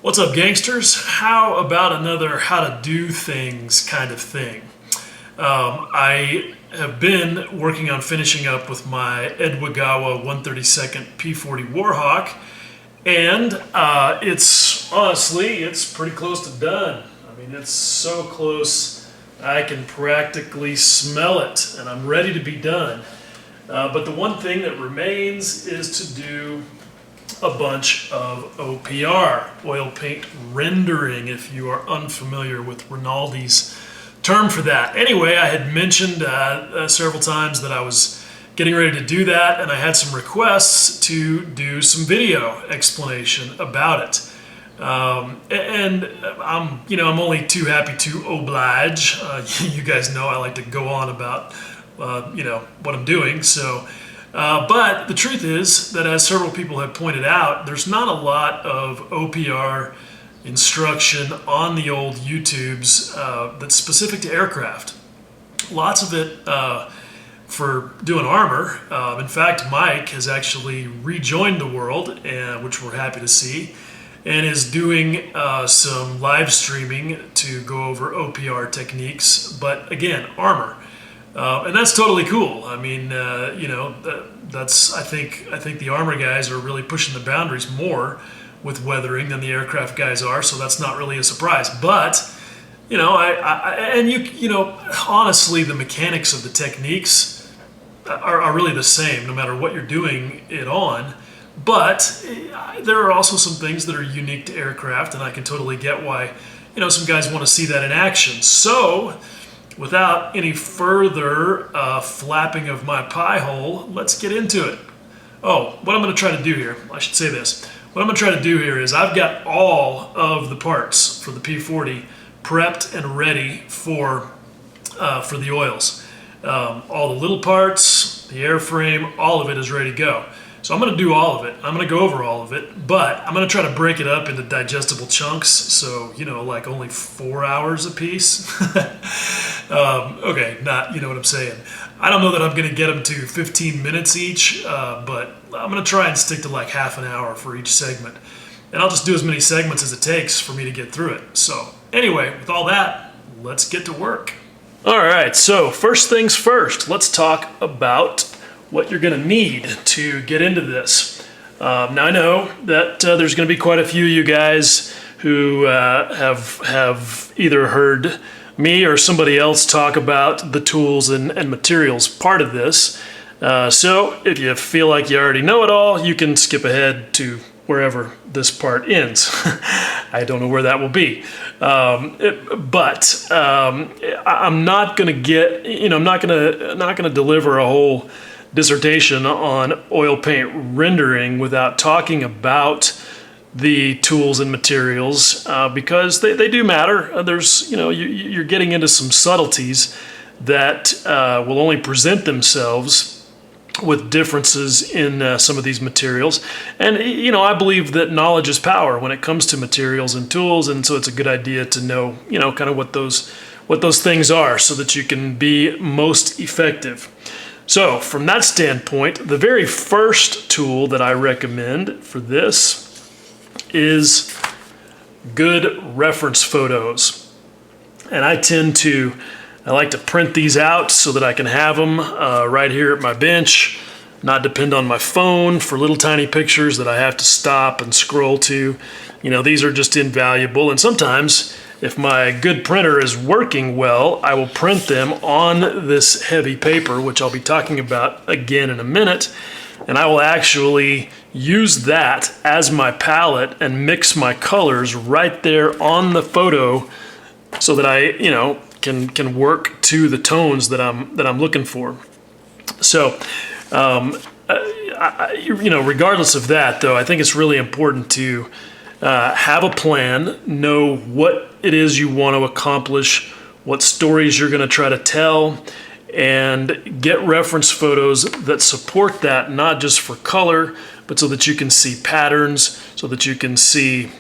What's up, gangsters? How about another how to do things kind of thing? I have been working on finishing up with my Edwagawa 132nd P40 Warhawk, and it's pretty close to done. I mean, it's so close I can practically smell it, and I'm ready to be done. But the one thing that remains is to do a bunch of OPR, oil paint rendering, if you are unfamiliar with Rinaldi's term for that. Anyway, I had mentioned several times that I was getting ready to do that, and I had some requests to do some video explanation about it. And I'm only too happy to oblige. You guys know I like to go on about what I'm doing. So, but the truth is that, as several people have pointed out, there's not a lot of OPR instruction on the old YouTubes that's specific to aircraft. Lots of it for doing armor. In fact, Mike has actually rejoined the world, which we're happy to see, and is doing some live streaming to go over OPR techniques, but again, armor. And that's totally cool. I mean, that's I think the armor guys are really pushing the boundaries more with weathering than the aircraft guys are, so that's not really a surprise. But honestly, the mechanics of the techniques are really the same no matter what you're doing it on. But there are also some things that are unique to aircraft, and I can totally get why some guys want to see that in action. So, without any further flapping of my pie hole, let's get into it. Oh, what I'm going to try to do here, I should say this. What I'm going to try to do here is I've got all of the parts for the P40 prepped and ready for the oils. All the little parts, the airframe, all of it is ready to go. So I'm going to do all of it. I'm going to go over all of it, but I'm going to try to break it up into digestible chunks. So, like only 4 hours a piece. Okay, you know what I'm saying. I don't know that I'm going to get them to 15 minutes each, but I'm going to try and stick to like half an hour for each segment. And I'll just do as many segments as it takes for me to get through it. So anyway, with all that, let's get to work. All right, so first things first, let's talk about what you're going to need to get into this. Now I know that there's going to be quite a few of you guys who have either heard me or somebody else talk about the tools and materials part of this. So if you feel like you already know it all, you can skip ahead to wherever this part ends. I don't know where that will be. But I'm not going to I'm not going to deliver a whole dissertation on oil paint rendering without talking about the tools and materials, because they do matter. There's you're getting into some subtleties that will only present themselves with differences in some of these materials. And I believe that knowledge is power when it comes to materials and tools, and so it's a good idea to know kind of what those things are so that you can be most effective. So from that standpoint, the very first tool that I recommend for this is good reference photos. And I like to print these out so that I can have them right here at my bench, not depend on my phone for little tiny pictures that I have to stop and scroll to. These are just invaluable. And sometimes, if my good printer is working well, I will print them on this heavy paper, which I'll be talking about again in a minute. And I will actually use that as my palette and mix my colors right there on the photo so that I, can work to the tones that I'm looking for. So, regardless of that, though, I think it's really important to have a plan, know what it is you want to accomplish, what stories you're going to try to tell, and get reference photos that support that, not just for color, but so that you can see patterns, so that you can see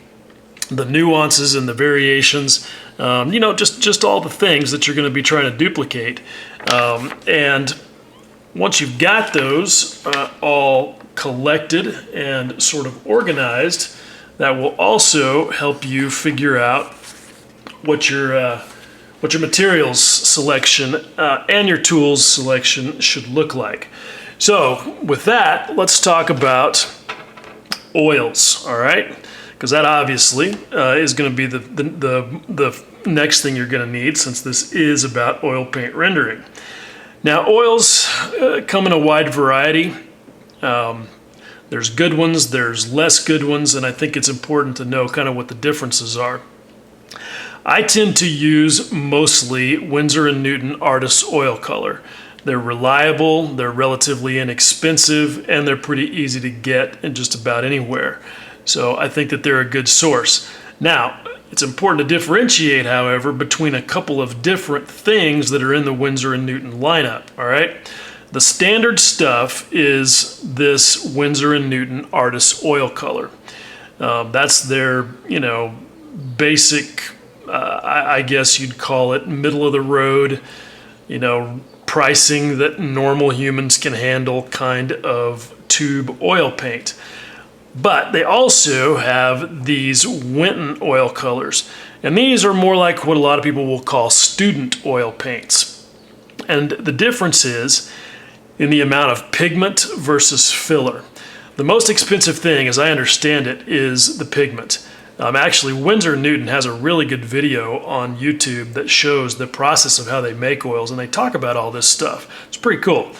the nuances and the variations, just all the things that you're going to be trying to duplicate. And once you've got those all collected and sort of organized, that will also help you figure out what your materials selection and your tools selection should look like. So with that, let's talk about oils, all right? Because that obviously is going to be the next thing you're going to need, since this is about oil paint rendering. Now, oils come in a wide variety. There's good ones, there's less good ones, and I think it's important to know kind of what the differences are. I tend to use mostly Winsor & Newton Artist Oil Color. They're reliable, they're relatively inexpensive, and they're pretty easy to get in just about anywhere. So I think that they're a good source. Now, it's important to differentiate, however, between a couple of different things that are in the Winsor & Newton lineup, all right? The standard stuff is this Winsor & Newton Artist Oil Color. That's their, basic, I guess you'd call it middle of the road, pricing that normal humans can handle kind of tube oil paint. But they also have these Winton oil colors, and these are more like what a lot of people will call student oil paints. And the difference is in the amount of pigment versus filler. The most expensive thing, as I understand it, is the pigment. Actually, Winsor & Newton has a really good video on YouTube that shows the process of how they make oils, and they talk about all this stuff. It's pretty cool.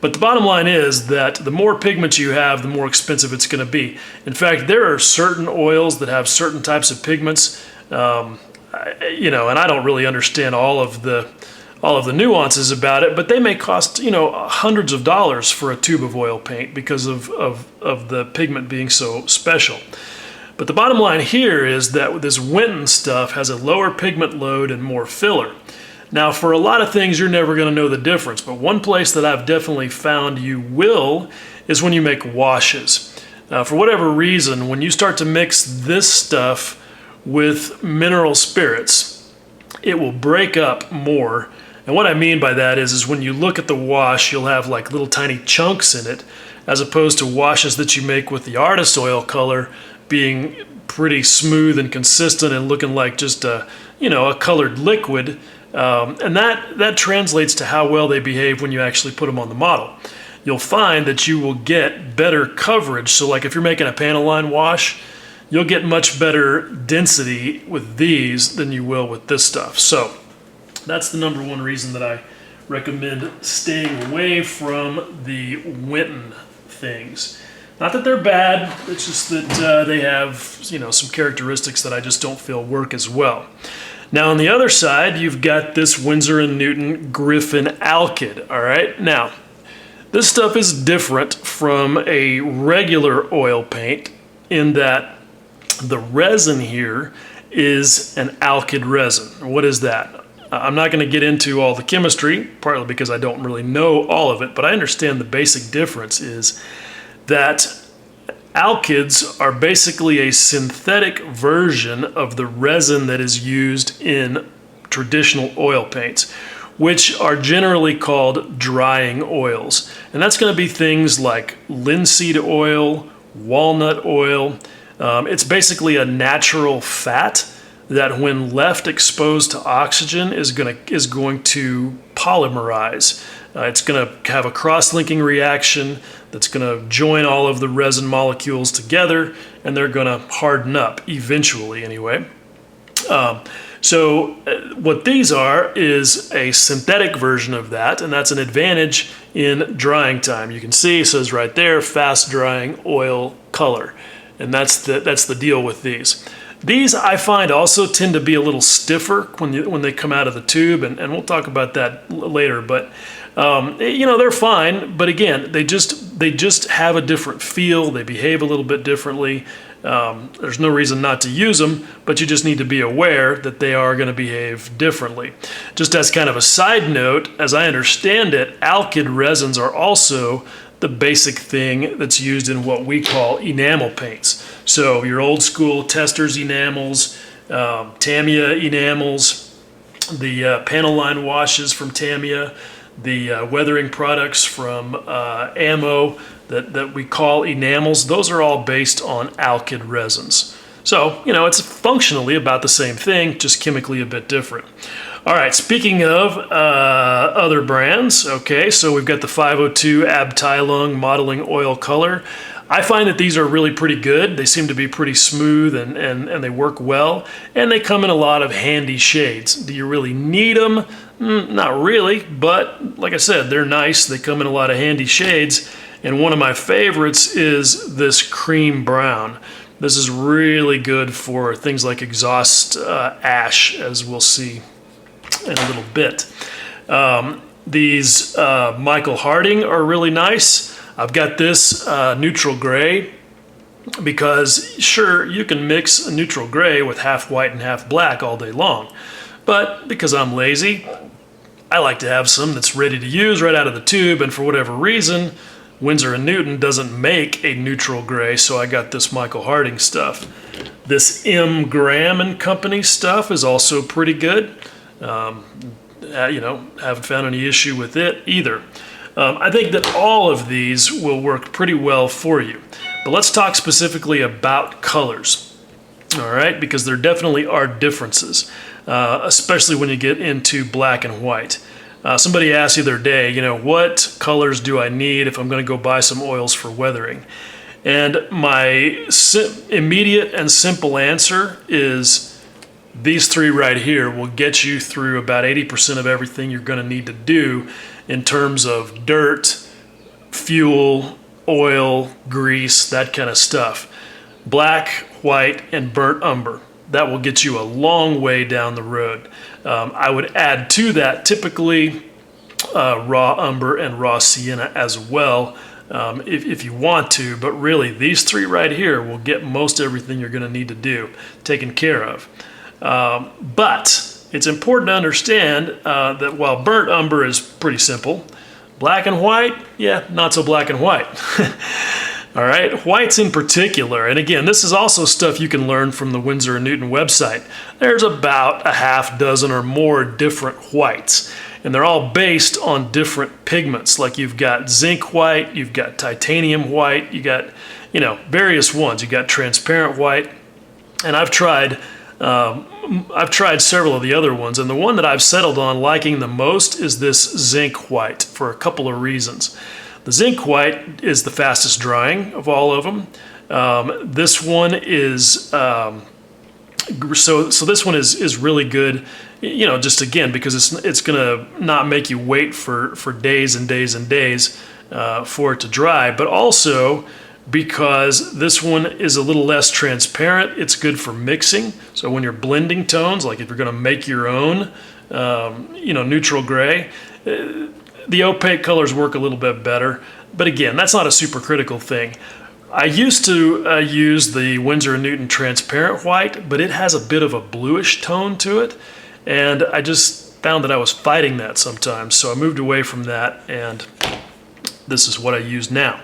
But the bottom line is that the more pigment you have, the more expensive it's going to be. In fact, there are certain oils that have certain types of pigments, and I don't really understand all of the nuances about it, but they may cost, hundreds of dollars for a tube of oil paint because of the pigment being so special. But the bottom line here is that this Winton stuff has a lower pigment load and more filler. Now, for a lot of things, you're never going to know the difference, but one place that I've definitely found you will is when you make washes. For whatever reason, when you start to mix this stuff with mineral spirits, it will break up more. And what I mean by that is when you look at the wash, you'll have like little tiny chunks in it, as opposed to washes that you make with the Artist Oil Color being pretty smooth and consistent and looking like just a colored liquid. And that translates to how well they behave when you actually put them on the model. You'll find that you will get better coverage. So like if you're making a panel line wash, you'll get much better density with these than you will with this stuff. So that's the number one reason that I recommend staying away from the Winton things. Not that they're bad, it's just that they have some characteristics that I just don't feel work as well. Now on the other side, you've got this Winsor & Newton Griffin Alkyd, all right? Now, this stuff is different from a regular oil paint in that the resin here is an alkyd resin. What is that? I'm not going to get into all the chemistry, partly because I don't really know all of it, but I understand the basic difference is that alkyds are basically a synthetic version of the resin that is used in traditional oil paints, which are generally called drying oils. And that's going to be things like linseed oil, walnut oil. It's basically a natural fat that when left exposed to oxygen is going to polymerize. It's going to have a cross-linking reaction that's going to join all of the resin molecules together, and they're going to harden up eventually anyway. So what these are is a synthetic version of that, and that's an advantage in drying time. You can see it says right there, fast drying oil color, and that's the deal with these. These I find also tend to be a little stiffer when they come out of the tube, and we'll talk about that later. But they're fine. But again, they just have a different feel. They behave a little bit differently. There's no reason not to use them, but you just need to be aware that they are going to behave differently. Just as kind of a side note, as I understand it, alkyd resins are also the basic thing that's used in what we call enamel paints. So your old school Testors enamels, Tamiya enamels, the panel line washes from Tamiya, the weathering products from Ammo that we call enamels, those are all based on alkyd resins. So, you know, it's functionally about the same thing, just chemically a bit different. All right, speaking of other brands, okay, so we've got the 502 Abteilung Modeling Oil Color. I find that these are really pretty good. They seem to be pretty smooth and they work well, and they come in a lot of handy shades. Do you really need them? Not really, but like I said, they're nice. They come in a lot of handy shades, and one of my favorites is this cream brown. This is really good for things like exhaust ash, as we'll see in a little bit. These Michael Harding are really nice. I've got this neutral gray because sure, you can mix a neutral gray with half white and half black all day long. But because I'm lazy, I like to have some that's ready to use right out of the tube, and for whatever reason, Winsor & Newton doesn't make a neutral gray, so I got this Michael Harding stuff. This M. Graham & Company stuff is also pretty good. You know, haven't found any issue with it either. I think that all of these will work pretty well for you. But let's talk specifically about colors, all right? Because there definitely are differences, especially when you get into black and white. Somebody asked the other day, you know, what colors do I need if I'm going to go buy some oils for weathering? And my immediate and simple answer is these three right here will get you through about 80% of everything you're going to need to do in terms of dirt, fuel, oil, grease, that kind of stuff. Black, white, and burnt umber. That will get you a long way down the road. I would add to that typically raw umber and raw sienna as well if you want to, but really these three right here will get most everything you're going to need to do taken care of. But it's important to understand that while burnt umber is pretty simple, black and white, yeah, not so black and white. All right, whites in particular, and again, this is also stuff you can learn from the Winsor & Newton website. There's about a half dozen or more different whites, and they're all based on different pigments. Like you've got zinc white, you've got titanium white, you got, you know, various ones. You got transparent white, and I've tried several of the other ones, and the one that I've settled on liking the most is this zinc white for a couple of reasons. The zinc white is the fastest drying of all of them. This one is so this one is really good, you know, just again because it's gonna not make you wait for days and days and days for it to dry, but also because this one is a little less transparent. It's good for mixing. So when you're blending tones, like if you're going to make your own, you know, neutral gray, the opaque colors work a little bit better. But again, that's not a super critical thing. I used to use the Winsor & Newton transparent white, but it has a bit of a bluish tone to it. And I just found that I was fighting that sometimes. So I moved away from that, and this is what I use now.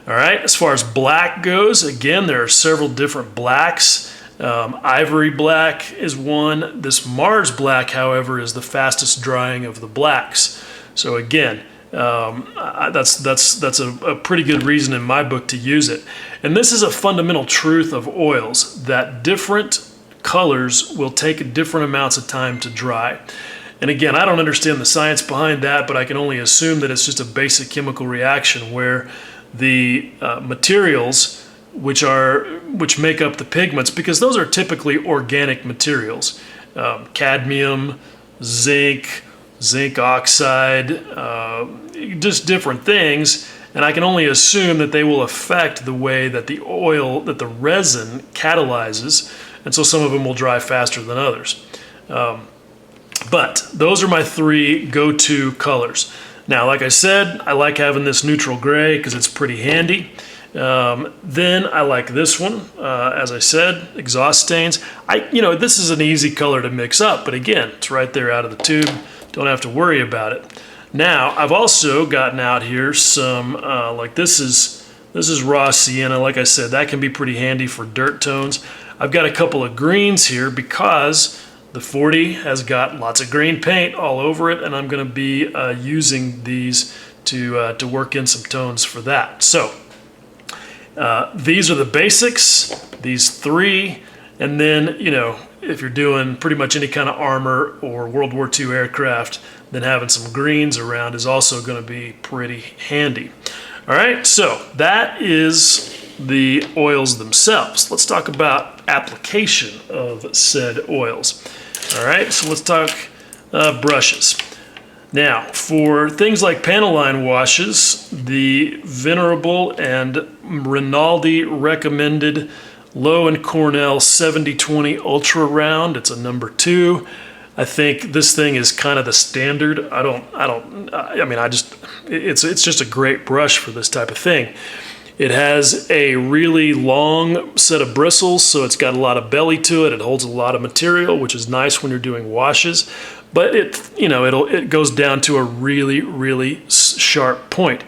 All right, as far as black goes, again, there are several different blacks. Ivory black is one. This Mars black, however, is the fastest drying of the blacks. So again, that's a pretty good reason in my book to use it. And this is a fundamental truth of oils, that different colors will take different amounts of time to dry. And again, I don't understand the science behind that, but I can only assume that it's just a basic chemical reaction where the materials which make up the pigments, because those are typically organic materials, cadmium, zinc oxide, just different things, and I can only assume that they will affect the way that the resin catalyzes, and so some of them will dry faster than others. But those are my three go-to colors. Now, like I said, I like having this neutral gray because it's pretty handy. Then I like this one, as I said, exhaust stains. This is an easy color to mix up, but again, it's right there out of the tube. Don't have to worry about it. Now, I've also gotten out here some, like this is raw sienna. Like I said, that can be pretty handy for dirt tones. I've got a couple of greens here because the 40 has got lots of green paint all over it, and I'm going to be using these to work in some tones for that. So these are the basics, these three. And then, you know, if you're doing pretty much any kind of armor or World War II aircraft, then having some greens around is also going to be pretty handy. All right, so that is the oils themselves. Let's talk about application of said oils. All right, so let's talk brushes. Now, for things like panel line washes, the Venerable and Rinaldi recommended Lowe and Cornell 7020 Ultra Round. It's a number 2. I think this thing is kind of the standard. It's just a great brush for this type of thing. It has a really long set of bristles, so it's got a lot of belly to it. It holds a lot of material, which is nice when you're doing washes. But it goes down to a really, really sharp point.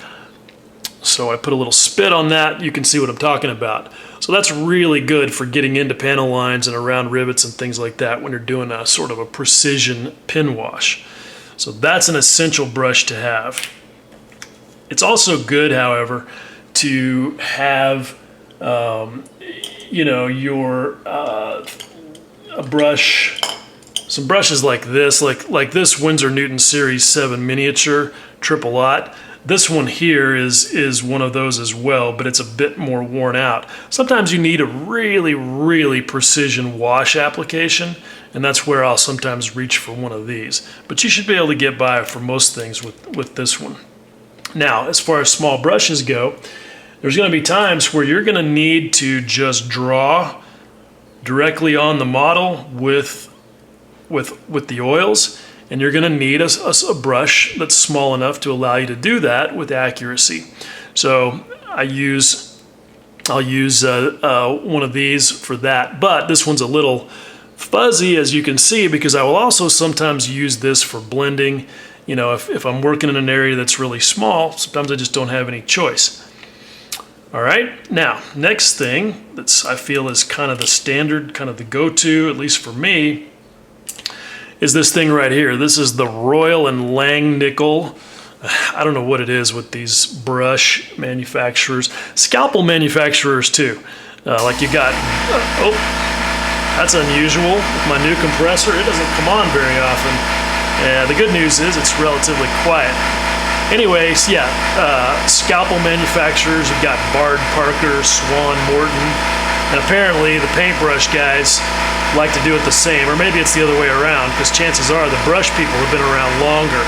So I put a little spit on that. You can see what I'm talking about. So that's really good for getting into panel lines and around rivets and things like that when you're doing a sort of a precision pin wash. So that's an essential brush to have. It's also good, however, to have a brush, some brushes like this, like this Winsor Newton Series 7 miniature triple aught. This one here is one of those as well, but it's a bit more worn out. Sometimes you need a really, really precision wash application, and that's where I'll sometimes reach for one of these. But you should be able to get by for most things with this one. Now, as far as small brushes go, there's going to be times where you're going to need to just draw directly on the model with the oils, and you're going to need a brush that's small enough to allow you to do that with accuracy. So I'll use one of these for that, but this one's a little fuzzy, as you can see, because I will also sometimes use this for blending. You know, if I'm working in an area that's really small, sometimes I just don't have any choice. All right, now, next thing I feel is kind of the standard, kind of the go-to, at least for me, is this thing right here. This is the Royal and Langnickel. I don't know what it is with these brush manufacturers. Scalpel manufacturers too. Like you got, oh, that's unusual. With my new compressor, it doesn't come on very often. The good news is it's relatively quiet. Anyways, yeah, scalpel manufacturers, you've got Bard, Parker, Swan, Morton, and apparently the paintbrush guys like to do it the same, or maybe it's the other way around, because chances are the brush people have been around longer.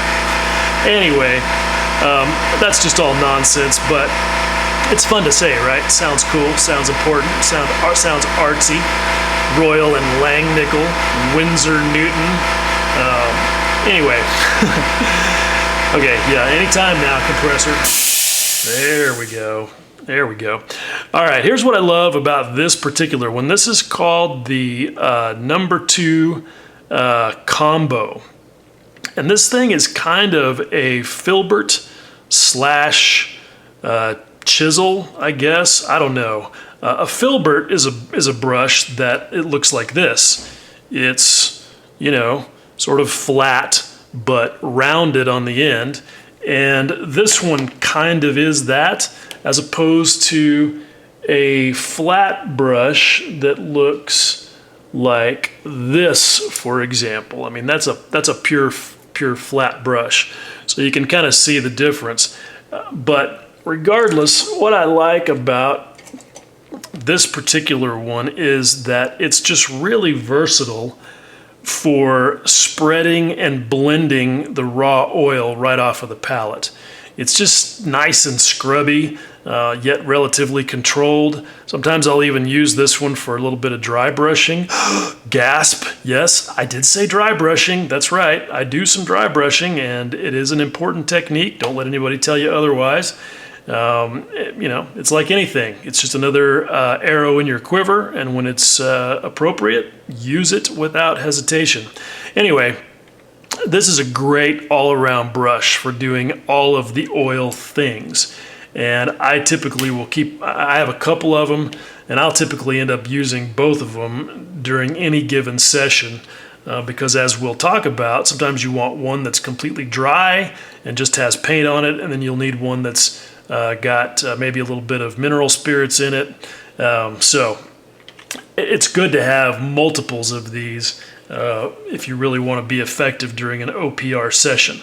Anyway, that's just all nonsense, but it's fun to say, right? Sounds cool, sounds important, sounds artsy. Royal and Langnickel, Winsor Newton. Anyway. Okay, yeah, anytime now, compressor. There we go. There we go. All right, here's what I love about this particular one. This is called the number 2 combo. And this thing is kind of a filbert slash chisel, I guess. I don't know. A filbert is a brush that it looks like this. It's, you know, sort of flat but rounded on the end. And this one kind of is that, as opposed to a flat brush that looks like this, for example. I mean, that's a pure flat brush. So you can kind of see the difference. But regardless, what I like about this particular one is that it's just really versatile for spreading and blending the raw oil right off of the palette. It's just nice and scrubby, yet relatively controlled. Sometimes I'll even use this one for a little bit of dry brushing. Gasp, yes, I did say dry brushing. That's right, I do some dry brushing, and it is an important technique. Don't let anybody tell you otherwise. You know, it's like anything. It's just another arrow in your quiver, and when it's appropriate, use it without hesitation. Anyway, this is a great all-around brush for doing all of the oil things. And I typically will I have a couple of them, and I'll typically end up using both of them during any given session. Because as we'll talk about, sometimes you want one that's completely dry and just has paint on it, and then you'll need one that's got maybe a little bit of mineral spirits in it. So it's good to have multiples of these if you really want to be effective during an OPR session.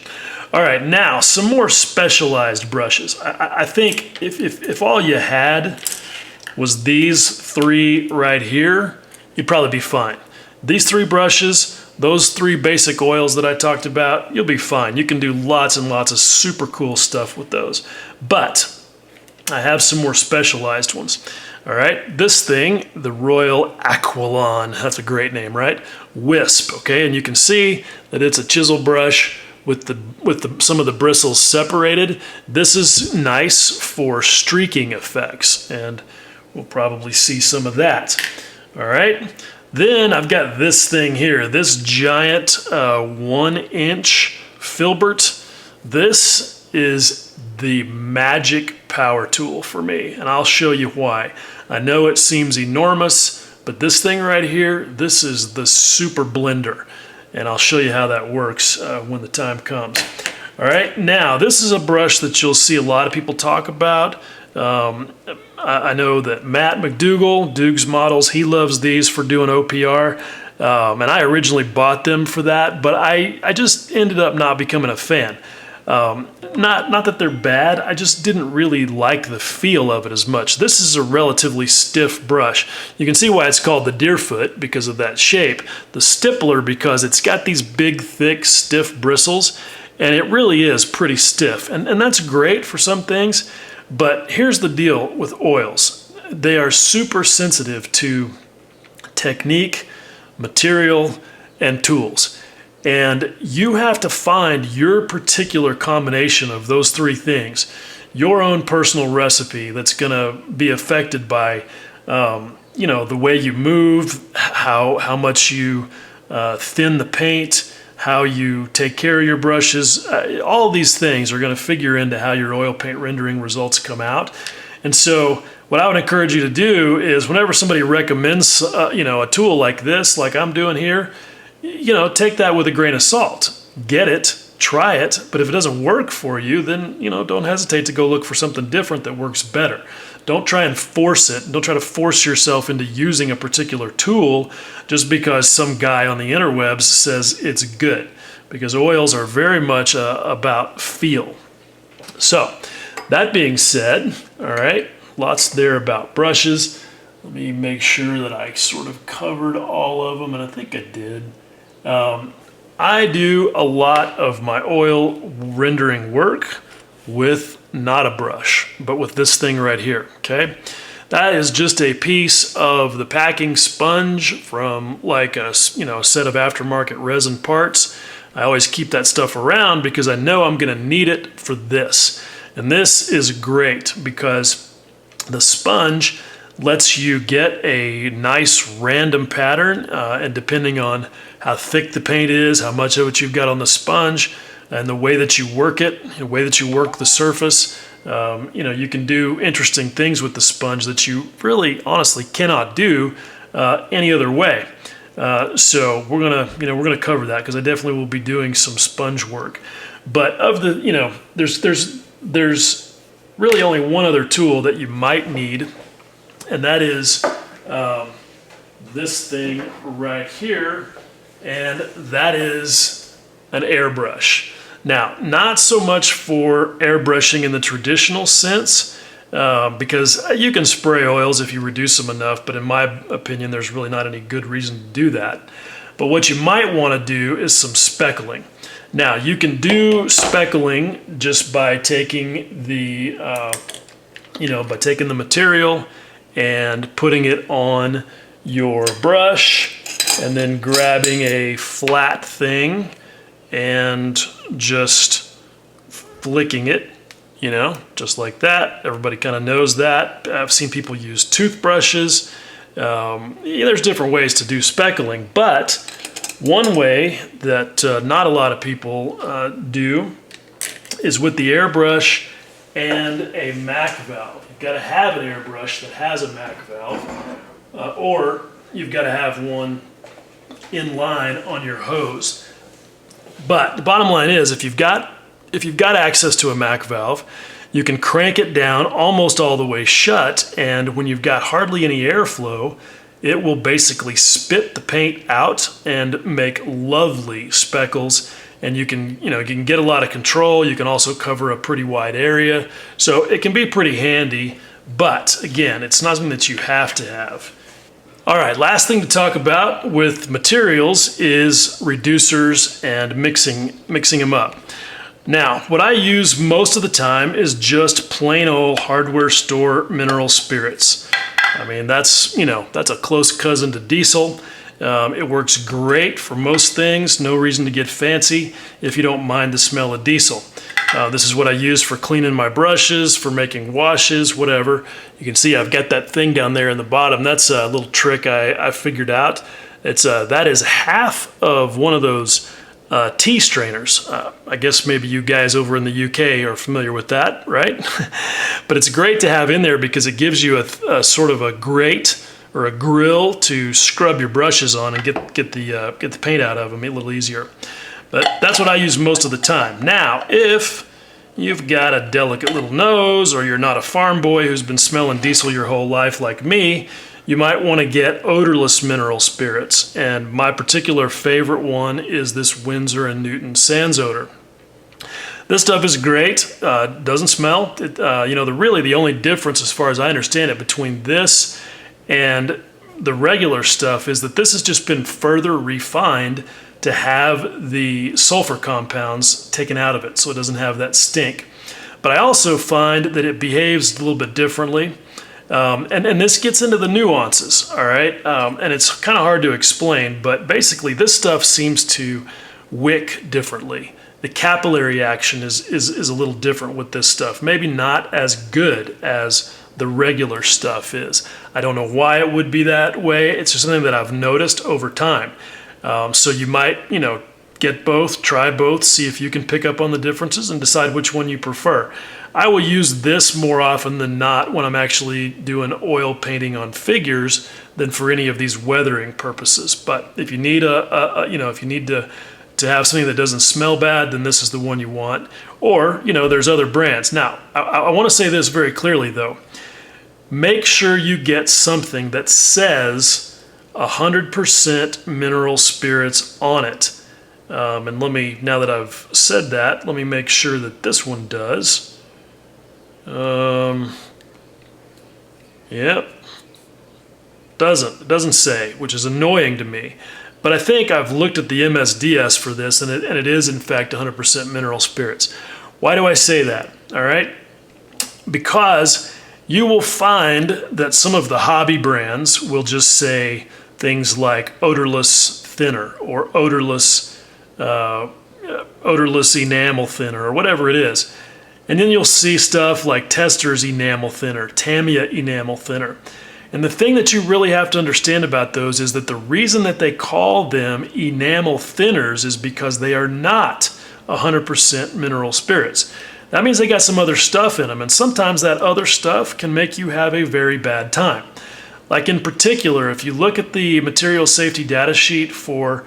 All right, now some more specialized brushes. I think if all you had was these three right here, you'd probably be fine. These three brushes, those three basic oils that I talked about, you'll be fine. You can do lots and lots of super cool stuff with those. But I have some more specialized ones. All right, this thing, the Royal Aquilon, that's a great name, right? Wisp, okay, and you can see that it's a chisel brush with some of the bristles separated. This is nice for streaking effects, and we'll probably see some of that. All right, then I've got this thing here, this giant 1-inch filbert. This is the magic power tool for me, and I'll show you why. I know it seems enormous, but this thing right here, this is the super blender, and I'll show you how that works when the time comes. All right, now this is a brush that you'll see a lot of people talk about. I know that Matt McDougall, Doogs Models, he loves these for doing OPR, and I originally bought them for that, but I just ended up not becoming a fan. Not that they're bad, I just didn't really like the feel of it as much. This is a relatively stiff brush. You can see why it's called the Deerfoot because of that shape. The Stippler because it's got these big, thick, stiff bristles, and it really is pretty stiff. And that's great for some things, but here's the deal with oils. They are super sensitive to technique, material, and tools. And you have to find your particular combination of those three things, your own personal recipe that's going to be affected by, the way you move, how much you thin the paint, how you take care of your brushes. All these things are going to figure into how your oil paint rendering results come out. And so what I would encourage you to do is whenever somebody recommends, a tool like this, like I'm doing here, take that with a grain of salt. Get it, try it, but if it doesn't work for you, then, don't hesitate to go look for something different that works better. Don't try and force it. Don't try to force yourself into using a particular tool just because some guy on the interwebs says it's good, because oils are very much about feel. So, that being said, all right, lots there about brushes. Let me make sure that I sort of covered all of them, and I think I did. I do a lot of my oil rendering work with not a brush, but with this thing right here, okay? That is just a piece of the packing sponge from like a set of aftermarket resin parts. I always keep that stuff around because I know I'm gonna need it for this. And this is great because the sponge lets you get a nice random pattern, and depending on how thick the paint is, how much of it you've got on the sponge, and the way that you work it, the way that you work the surface, you can do interesting things with the sponge that you really honestly cannot do any other way. So we're gonna cover that because I definitely will be doing some sponge work. But of the, there's really only one other tool that you might need, and that is this thing right here, and that is an airbrush. Now, not so much for airbrushing in the traditional sense, because you can spray oils if you reduce them enough, but in my opinion, there's really not any good reason to do that. But what you might want to do is some speckling. Now, you can do speckling just by taking the, taking the material and putting it on your brush and then grabbing a flat thing and just flicking it, just like that. Everybody kind of knows that. I've seen people use toothbrushes. There's different ways to do speckling, but one way that not a lot of people do is with the airbrush and a MAC valve. You've got to have an airbrush that has a MAC valve, or you've got to have one in line on your hose. But the bottom line is, if you've got access to a MAC valve, you can crank it down almost all the way shut, and when you've got hardly any airflow, it will basically spit the paint out and make lovely speckles. And you can get a lot of control. You can also cover a pretty wide area. So it can be pretty handy, but again, it's not something that you have to have. All right, last thing to talk about with materials is reducers and mixing them up. Now, what I use most of the time is just plain old hardware store mineral spirits. I mean, that's a close cousin to diesel. It works great for most things. No reason to get fancy if you don't mind the smell of diesel. This is what I use for cleaning my brushes, for making washes, whatever. You can see I've got that thing down there in the bottom. That's a little trick I figured out. That is half of one of those tea strainers. I guess maybe you guys over in the UK are familiar with that, right? But it's great to have in there because it gives you a sort of a grate or a grill to scrub your brushes on and get the paint out of them a little easier. But that's what I use most of the time. Now, if you've got a delicate little nose or you're not a farm boy who's been smelling diesel your whole life like me, you might want to get odorless mineral spirits. And my particular favorite one is this Winsor & Newton Sans Odor. This stuff is great, doesn't smell. The only difference as far as I understand it between this and the regular stuff is that this has just been further refined to have the sulfur compounds taken out of it so it doesn't have that stink. But I also find that it behaves a little bit differently. And this gets into the nuances, all right? And it's kind of hard to explain, but basically this stuff seems to wick differently. The capillary action is a little different with this stuff. Maybe not as good as the regular stuff is. I don't know why it would be that way. It's just something that I've noticed over time. So you might, get both, try both, see if you can pick up on the differences and decide which one you prefer. I will use this more often than not when I'm actually doing oil painting on figures than for any of these weathering purposes. But if you need to have something that doesn't smell bad, then this is the one you want. Or, there's other brands. Now, I want to say this very clearly though. Make sure you get something that says 100% mineral spirits on it. And now that I've said that, let me make sure that this one does. Yep. It doesn't say, which is annoying to me. But I think I've looked at the MSDS for this, and it is in fact 100% mineral spirits. Why do I say that? All right? Because you will find that some of the hobby brands will just say things like odorless thinner or odorless enamel thinner or whatever it is. And then you'll see stuff like Tester's enamel thinner, Tamiya enamel thinner. And the thing that you really have to understand about those is that the reason that they call them enamel thinners is because they are not 100% mineral spirits. That means they got some other stuff in them, and sometimes that other stuff can make you have a very bad time. Like in particular, if you look at the material safety data sheet for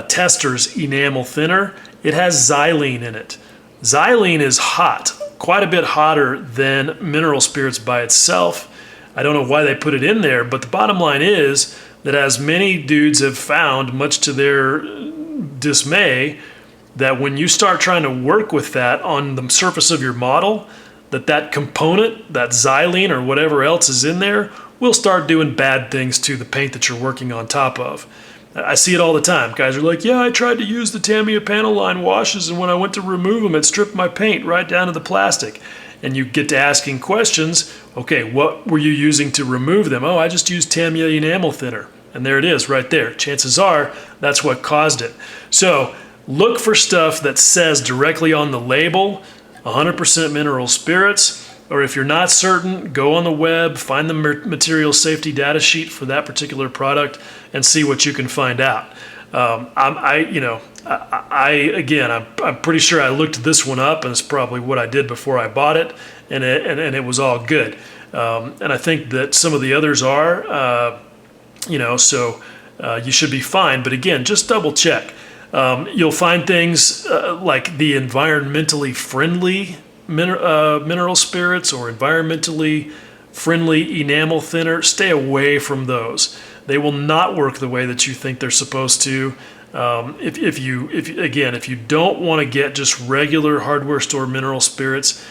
Tester's enamel thinner, it has xylene in it. Xylene is hot, quite a bit hotter than mineral spirits by itself. I don't know why they put it in there, but the bottom line is that as many dudes have found, much to their dismay, that when you start trying to work with that on the surface of your model, that component, that xylene or whatever else is in there, will start doing bad things to the paint that you're working on top of. I see it all the time. Guys are like, yeah, I tried to use the Tamiya panel line washes, and when I went to remove them, it stripped my paint right down to the plastic. And you get to asking questions, okay, what were you using to remove them? Oh, I just used Tamiya enamel thinner. And there it is right there. Chances are that's what caused it. So look for stuff that says directly on the label, 100% mineral spirits, or if you're not certain, go on the web, find the material safety data sheet for that particular product and see what you can find out. I'm pretty sure I looked this one up, and it's probably what I did before I bought it, and it was all good. And I think that some of the others are, so you should be fine. But again, just double check. You'll find things like the environmentally friendly mineral spirits or environmentally friendly enamel thinner. Stay away from those. They will not work the way that you think they're supposed to. If you don't want to get just regular hardware store mineral spirits,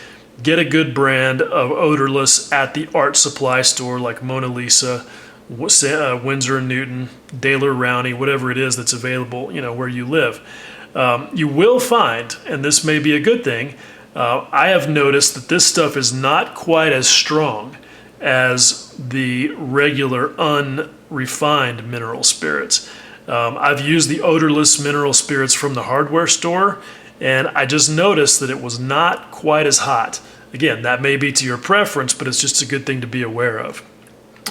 get a good brand of odorless at the art supply store like Mona Lisa, Winsor & Newton, Daler Rowney, whatever it is that's available, where you live. You will find, and this may be a good thing, I have noticed that this stuff is not quite as strong as the regular unrefined mineral spirits. I've used the odorless mineral spirits from the hardware store, and I just noticed that it was not quite as hot. Again, that may be to your preference, but it's just a good thing to be aware of.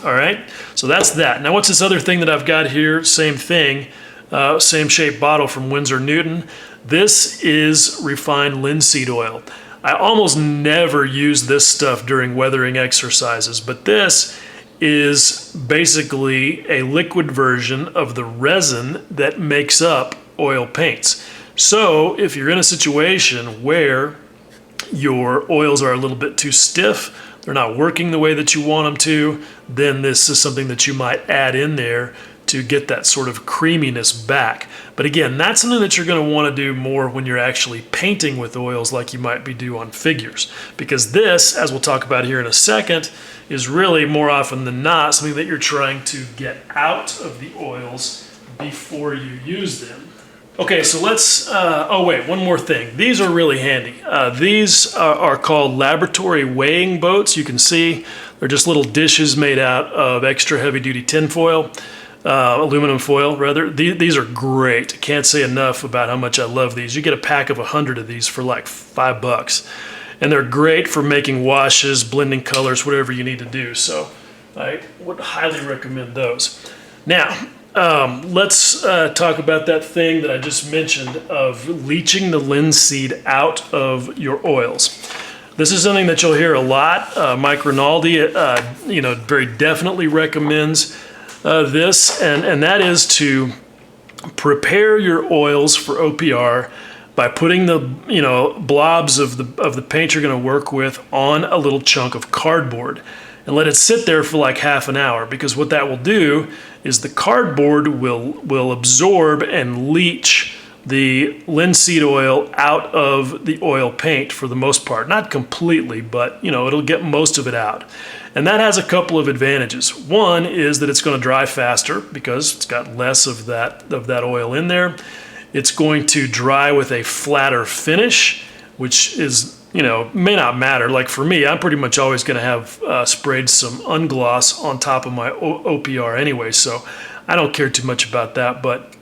All right, so that's that. Now what's this other thing that I've got here? Same thing, same shaped bottle from Winsor & Newton. This is refined linseed oil. I almost never use this stuff during weathering exercises, but this is basically a liquid version of the resin that makes up oil paints. So if you're in a situation where your oils are a little bit too stiff, they're not working the way that you want them to, then this is something that you might add in there to get that sort of creaminess back. But again, that's something that you're going to want to do more when you're actually painting with oils like you might be doing on figures. Because this, as we'll talk about here in a second, is really more often than not something that you're trying to get out of the oils before you use them. Okay, so let's, oh wait, one more thing. These are really handy. These are called laboratory weighing boats. You can see they're just little dishes made out of extra heavy duty tin foil. Aluminum foil rather. These are great. Can't say enough about how much I love these. You get a pack of 100 of these for like $5, and they're great for making washes, blending colors, whatever you need to do. So I would highly recommend those. Now let's talk about that thing that I just mentioned of leaching the linseed out of your oils. This is something that you'll hear a lot. Mike Rinaldi, very definitely recommends this, and that is to prepare your oils for OPR by putting the blobs of the paint you're going to work with on a little chunk of cardboard and let it sit there for like half an hour, because what that will do is the cardboard will absorb and leach the linseed oil out of the oil paint for the most part. Not completely, but it'll get most of it out. And that has a couple of advantages. One is that it's going to dry faster because it's got less of that oil in there. It's going to dry with a flatter finish, which is, may not matter. Like for me, I'm pretty much always going to have sprayed some ungloss on top of my OPR anyway, so I don't care too much about that. But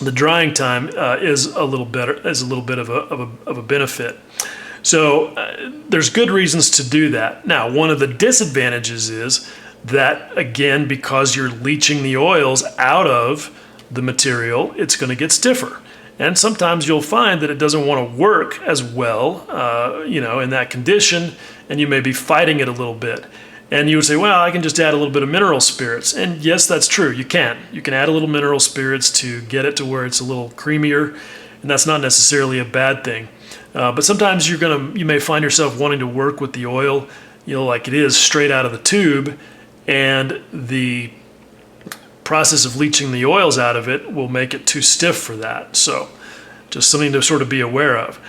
the drying time is a little bit of a benefit. So there's good reasons to do that. Now, one of the disadvantages is that, again, because you're leaching the oils out of the material, it's going to get stiffer. And sometimes you'll find that it doesn't want to work as well, in that condition, and you may be fighting it a little bit. And you would say, well, I can just add a little bit of mineral spirits. And yes, that's true. You can. You can add a little mineral spirits to get it to where it's a little creamier, and that's not necessarily a bad thing. But sometimes you may find yourself wanting to work with the oil, like it is straight out of the tube, and the process of leaching the oils out of it will make it too stiff for that. So just something to sort of be aware of.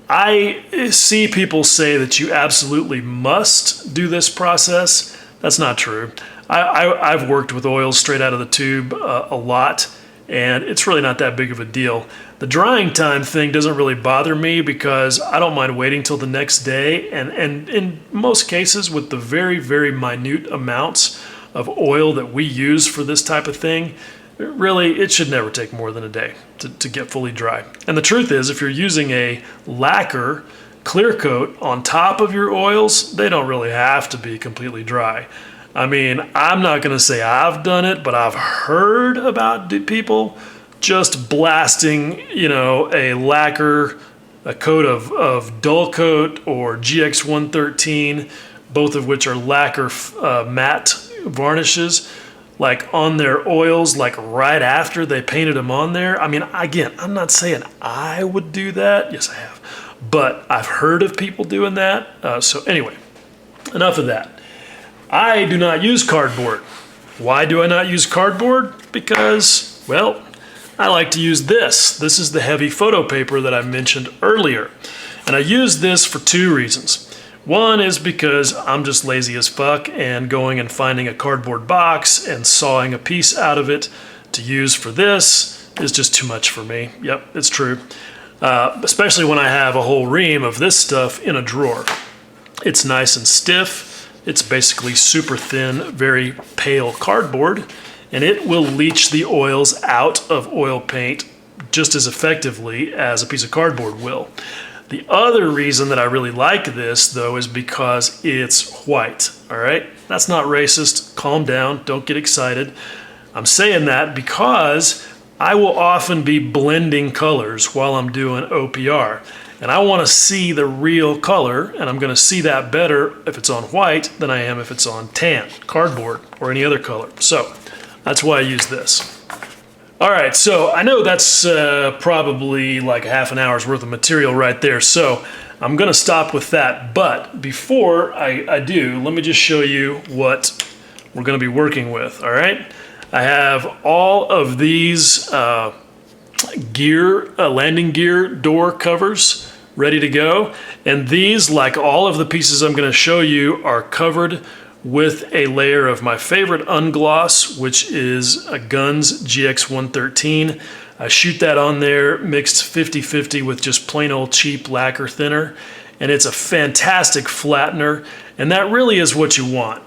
I see people say that you absolutely must do this process. That's not true. I've worked with oils straight out of the tube a lot, and it's really not that big of a deal. The drying time thing doesn't really bother me because I don't mind waiting till the next day, and in most cases with the very, very minute amounts of oil that we use for this type of thing, really it should never take more than a day to get fully dry. And the truth is, if you're using a lacquer clear coat on top of your oils, they don't really have to be completely dry. I mean, I'm not going to say I've done it, but I've heard about people just blasting, a lacquer, a coat of dull coat or GX113, both of which are lacquer matte varnishes, like on their oils, like right after they painted them on there. I mean, again, I'm not saying I would do that. Yes, I have. But I've heard of people doing that. So anyway, enough of that. I do not use cardboard. Why do I not use cardboard? Because, well, I like to use this. This is the heavy photo paper that I mentioned earlier. And I use this for two reasons. One is because I'm just lazy as fuck, and going and finding a cardboard box and sawing a piece out of it to use for this is just too much for me. Yep, it's true. Especially when I have a whole ream of this stuff in a drawer. It's nice and stiff. It's basically super thin, very pale cardboard, and it will leach the oils out of oil paint just as effectively as a piece of cardboard will. The other reason that I really like this, though, is because it's white, all right? That's not racist. Calm down. Don't get excited. I'm saying that because I will often be blending colors while I'm doing OPR, and I want to see the real color, and I'm going to see that better if it's on white than I am if it's on tan, cardboard, or any other color. So that's why I use this. All right, so I know that's probably like half an hour's worth of material right there, so I'm going to stop with that. But before I do, let me just show you what we're going to be working with, all right? I have all of these landing gear door covers ready to go. And these, like all of the pieces I'm going to show you, are covered with a layer of my favorite ungloss, which is a Guns GX113. I shoot that on there mixed 50-50 with just plain old cheap lacquer thinner. And it's a fantastic flattener. And that really is what you want.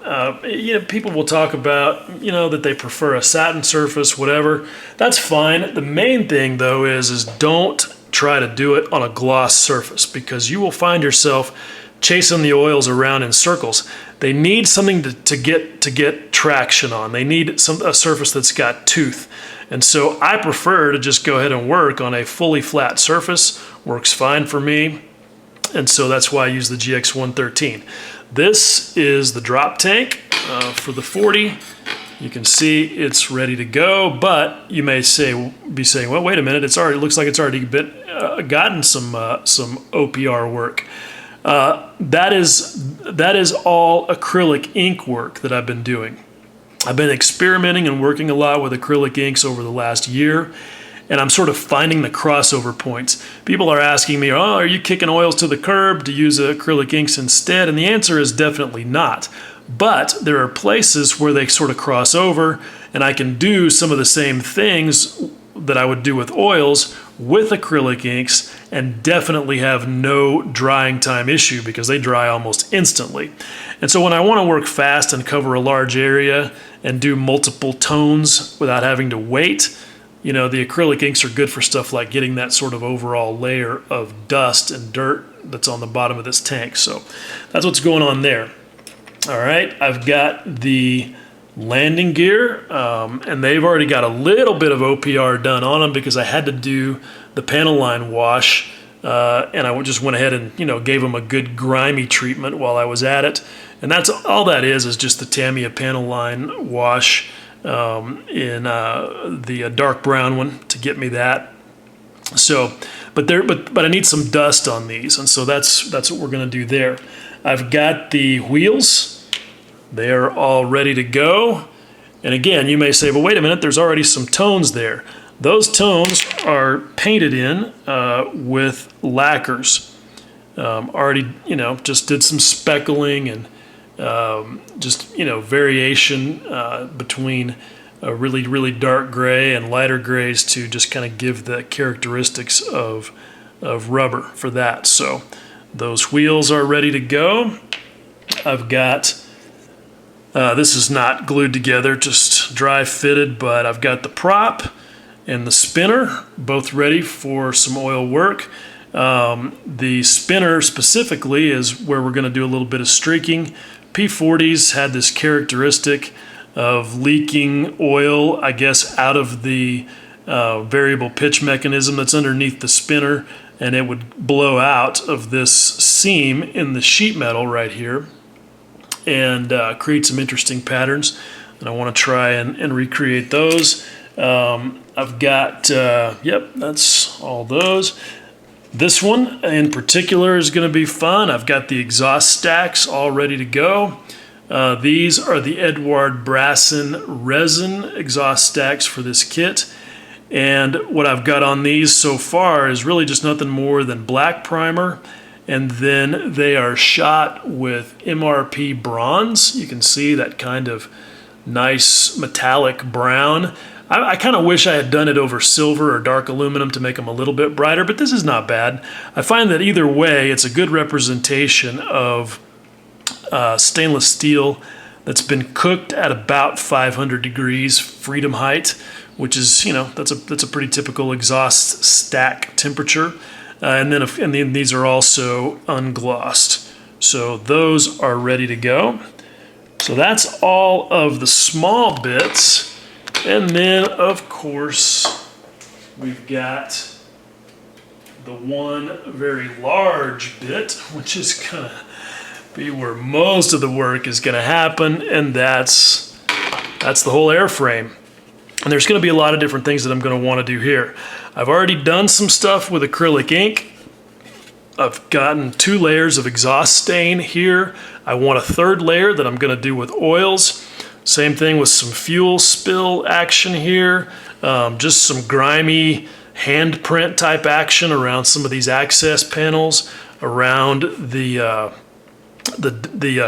People will talk about, that they prefer a satin surface, whatever. That's fine. The main thing, though, is don't try to do it on a gloss surface, because you will find yourself chasing the oils around in circles. They need something to get traction on. They need a surface that's got tooth. And so I prefer to just go ahead and work on a fully flat surface. Works fine for me. And so that's why I use the GX113. This is the drop tank for the 40. You can see it's ready to go, but you may be saying, well, wait a minute, it looks like it's already gotten some OPR work. That is all acrylic ink work that I've been doing. I've been experimenting and working a lot with acrylic inks over the last year, and I'm sort of finding the crossover points. People are asking me, oh, are you kicking oils to the curb to use acrylic inks instead? And the answer is definitely not. But there are places where they sort of cross over, and I can do some of the same things that I would do with oils with acrylic inks and definitely have no drying time issue, because they dry almost instantly. And so when I want to work fast and cover a large area and do multiple tones without having to wait, the acrylic inks are good for stuff like getting that sort of overall layer of dust and dirt that's on the bottom of this tank. So that's what's going on there. All right, I've got the landing gear, and they've already got a little bit of OPR done on them because I had to do the panel line wash, and I just went ahead and gave them a good grimy treatment while I was at it. And that's all that is just the Tamiya panel line wash in the dark brown one to get me that. So, but I need some dust on these, and so that's what we're going to do there. I've got the wheels. They are all ready to go. And again, you may say, well, wait a minute, there's already some tones there. Those tones are painted in with lacquers. Already, just did some speckling and variation between a really, really dark gray and lighter grays to just kind of give the characteristics of rubber for that. So those wheels are ready to go. I've got, this is not glued together, just dry fitted, but I've got the prop and the spinner both ready for some oil work. The spinner specifically is where we're going to do a little bit of streaking. P40s had this characteristic of leaking oil, I guess, out of the variable pitch mechanism that's underneath the spinner, and it would blow out of this seam in the sheet metal right here and create some interesting patterns. And I want to try and recreate those. I've got, that's all those. This one in particular is going to be fun. I've got the exhaust stacks all ready to go. These are the Edward Brasson resin exhaust stacks for this kit. And what I've got on these so far is really just nothing more than black primer, and then they are shot with MRP bronze. You can see that kind of nice metallic brown. I kind of wish I had done it over silver or dark aluminum to make them a little bit brighter, but this is not bad. I find that either way, it's a good representation of stainless steel that's been cooked at about 500 degrees Freedom height, which is, you know, that's a pretty typical exhaust stack temperature. And then these are also unglossed. So those are ready to go. So that's all of the small bits. And then, of course, we've got the one very large bit, which is going to be where most of the work is going to happen, and that's the whole airframe. And there's going to be a lot of different things that I'm going to want to do here. I've already done some stuff with acrylic ink. I've gotten 2 layers of exhaust stain here. I want a 3rd layer that I'm going to do with oils. Same thing with some fuel spill action here. Just some grimy handprint type action around some of these access panels, around the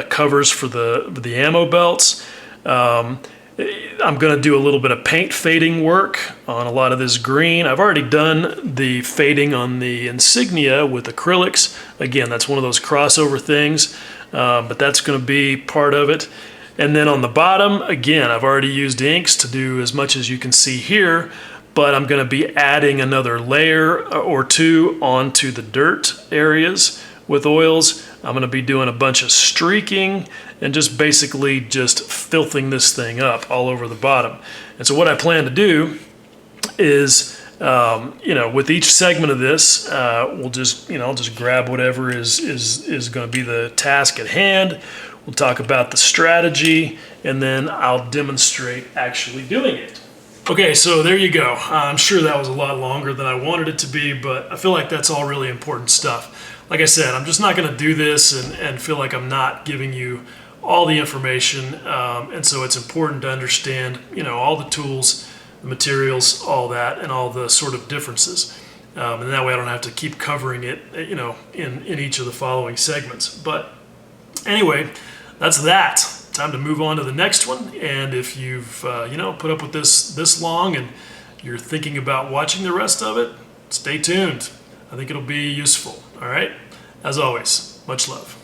covers for the ammo belts. I'm going to do a little bit of paint fading work on a lot of this green. I've already done the fading on the insignia with acrylics. Again, that's one of those crossover things, but that's going to be part of it. And then on the bottom, again, I've already used inks to do as much as you can see here, but I'm going to be adding another layer or 2 onto the dirt areas with oils. I'm going to be doing a bunch of streaking and just basically just filthing this thing up all over the bottom. And so what I plan to do is, with each segment of this, we'll just, I'll just grab whatever is going to be the task at hand. We'll talk about the strategy, and then I'll demonstrate actually doing it. Okay, so there you go. I'm sure that was a lot longer than I wanted it to be, but I feel like that's all really important stuff. Like I said, I'm just not going to do this and feel like I'm not giving you all the information, and so it's important to understand, all the tools, the materials, all that, and all the sort of differences. And that way I don't have to keep covering it, in each of the following segments. But anyway, that's that. Time to move on to the next one. And if you've, put up with this long and you're thinking about watching the rest of it, stay tuned. I think it'll be useful. All right? As always, much love.